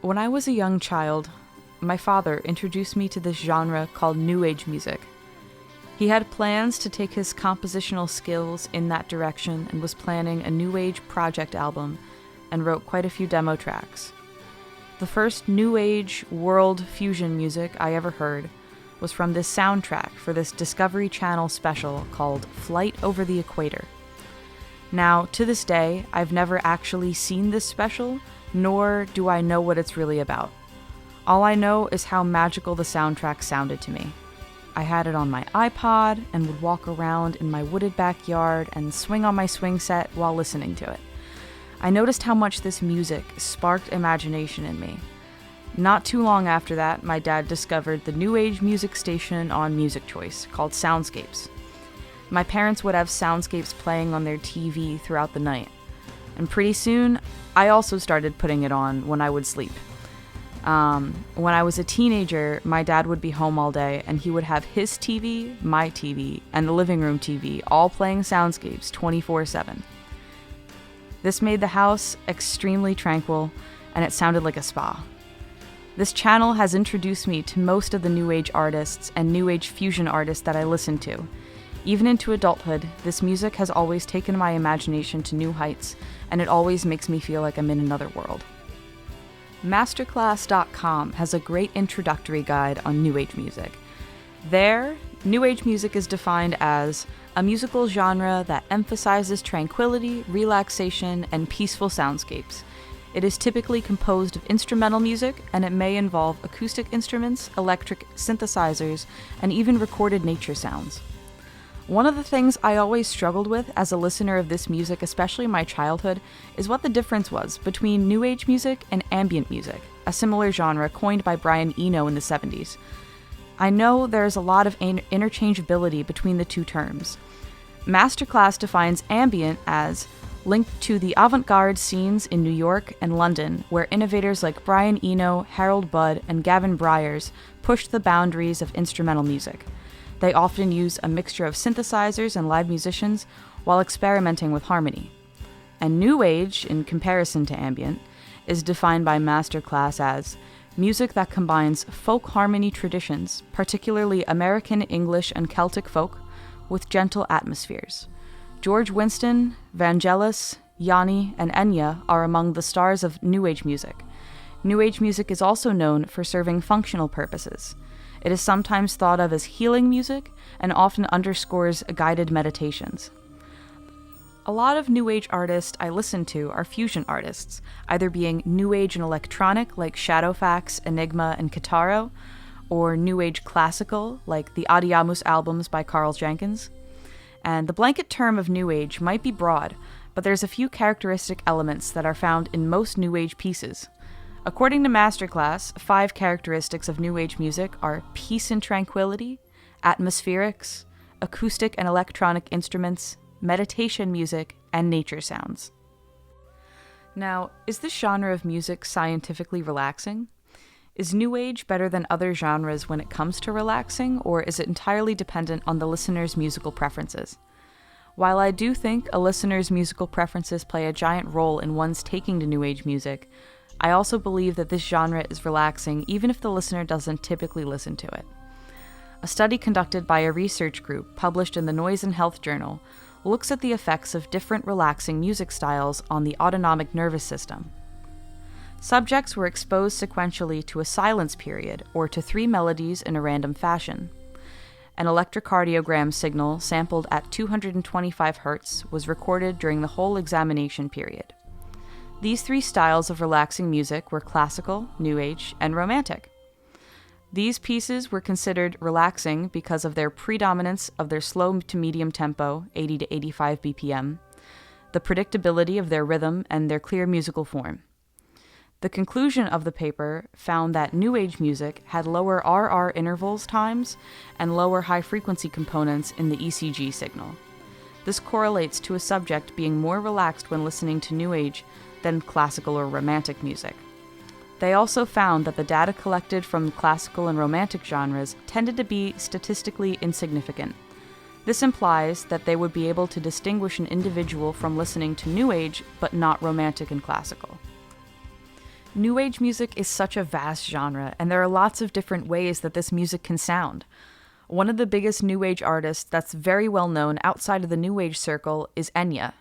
When I was a young child, my father introduced me to this genre called New Age music. He had plans to take his compositional skills in that direction and was planning a New Age project album and wrote quite a few demo tracks. The first New Age world fusion music I ever heard was from this soundtrack for this Discovery Channel special called Flight Over the Equator. Now, to this day, I've never actually seen this special, nor do I know what it's really about. All I know is how magical the soundtrack sounded to me. I had it on my iPod and would walk around in my wooded backyard and swing on my swing set while listening to it. I noticed how much this music sparked imagination in me. Not too long after that, my dad discovered the New Age music station on Music Choice called Soundscapes. My parents would have Soundscapes playing on their TV throughout the night. And pretty soon, I also started putting it on when I would sleep. When I was a teenager, my dad would be home all day, and he would have his TV, my TV, and the living room TV all playing Soundscapes 24/7. This made the house extremely tranquil, and it sounded like a spa. This channel has introduced me to most of the New Age artists and New Age fusion artists that I listen to. Even into adulthood, this music has always taken my imagination to new heights, and it always makes me feel like I'm in another world. Masterclass.com has a great introductory guide on New Age music. There, New Age music is defined as a musical genre that emphasizes tranquility, relaxation, and peaceful soundscapes. It is typically composed of instrumental music, and it may involve acoustic instruments, electric synthesizers, and even recorded nature sounds. One of the things I always struggled with as a listener of this music, especially in my childhood, is what the difference was between New Age music and ambient music, a similar genre coined by Brian Eno in the 70s. I know there's a lot of interchangeability between the two terms. Masterclass defines ambient as linked to the avant-garde scenes in New York and London, where innovators like Brian Eno, Harold Budd, and Gavin Bryars pushed the boundaries of instrumental music. They often use a mixture of synthesizers and live musicians while experimenting with harmony. And New Age, in comparison to ambient, is defined by Masterclass as music that combines folk harmony traditions, particularly American, English, and Celtic folk, with gentle atmospheres. George Winston, Vangelis, Yanni, and Enya are among the stars of New Age music. New Age music is also known for serving functional purposes. It is sometimes thought of as healing music and often underscores guided meditations. A lot of New Age artists I listen to are fusion artists, either being New Age and electronic like Shadowfax, Enigma, and Kitaro, or New Age classical like the Adiamus albums by Carl Jenkins. And the blanket term of New Age might be broad, but there's a few characteristic elements that are found in most New Age pieces. According to Masterclass, 5 characteristics of New Age music are peace and tranquility, atmospherics, acoustic and electronic instruments, meditation music, and nature sounds. Now, is this genre of music scientifically relaxing? Is New Age better than other genres when it comes to relaxing, or is it entirely dependent on the listener's musical preferences? While I do think a listener's musical preferences play a giant role in one's taking to New Age music, I also believe that this genre is relaxing even if the listener doesn't typically listen to it. A study conducted by a research group published in the Noise and Health Journal looks at the effects of different relaxing music styles on the autonomic nervous system. Subjects were exposed sequentially to a silence period or to 3 melodies in a random fashion. An electrocardiogram signal sampled at 225 Hz was recorded during the whole examination period. These 3 styles of relaxing music were classical, New Age, and romantic. These pieces were considered relaxing because of their predominance of their slow to medium tempo, 80 to 85 BPM, the predictability of their rhythm, and their clear musical form. The conclusion of the paper found that New Age music had lower RR intervals times and lower high-frequency components in the ECG signal. This correlates to a subject being more relaxed when listening to New Age than classical or romantic music. They also found that the data collected from classical and romantic genres tended to be statistically insignificant. This implies that they would be able to distinguish an individual from listening to New Age but not romantic and classical. New Age music is such a vast genre, and there are lots of different ways that this music can sound. One of the biggest New Age artists that's very well known outside of the New Age circle is Enya.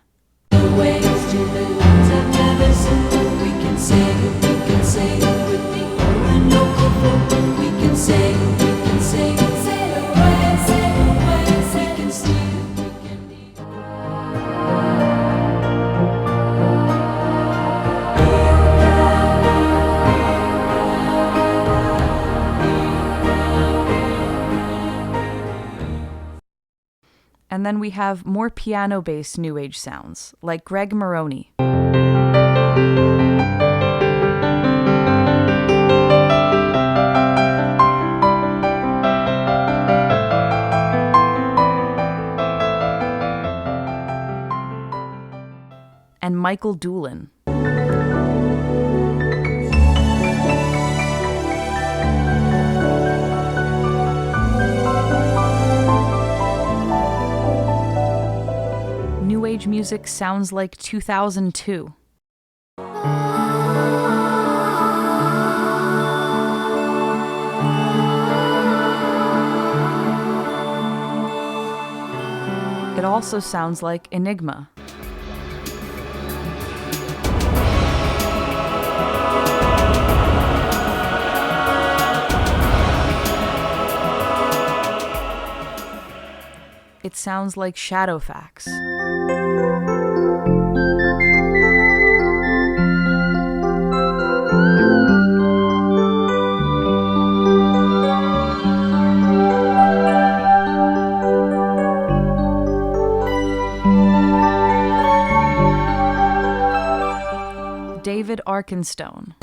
And then we have more piano-based New Age sounds, like Greg Maroney. And Michael Doolin. New Age music sounds like 2002. It also sounds like Enigma. It sounds like Shadowfax. David Arkenstone.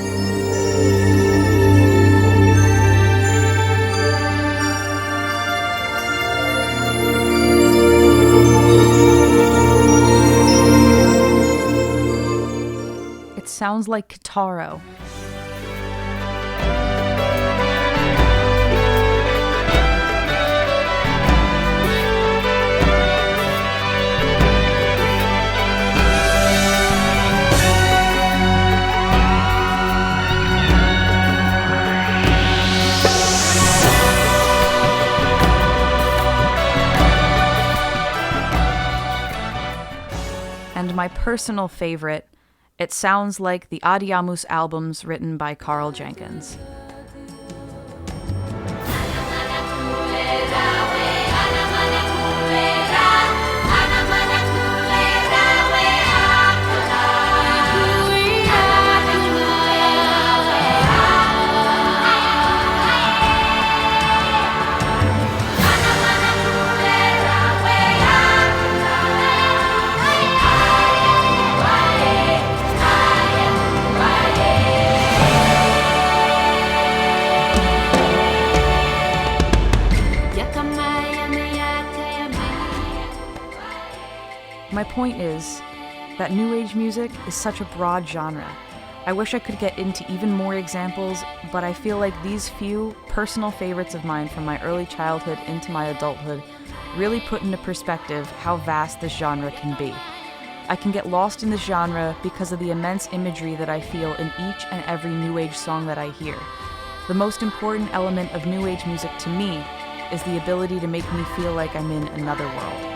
It sounds like Kitaro. And my personal favorite, it sounds like the Adiamus albums written by Carl Jenkins. My point is that New Age music is such a broad genre. I wish I could get into even more examples, but I feel like these few personal favorites of mine from my early childhood into my adulthood really put into perspective how vast this genre can be. I can get lost in this genre because of the immense imagery that I feel in each and every New Age song that I hear. The most important element of New Age music to me is the ability to make me feel like I'm in another world.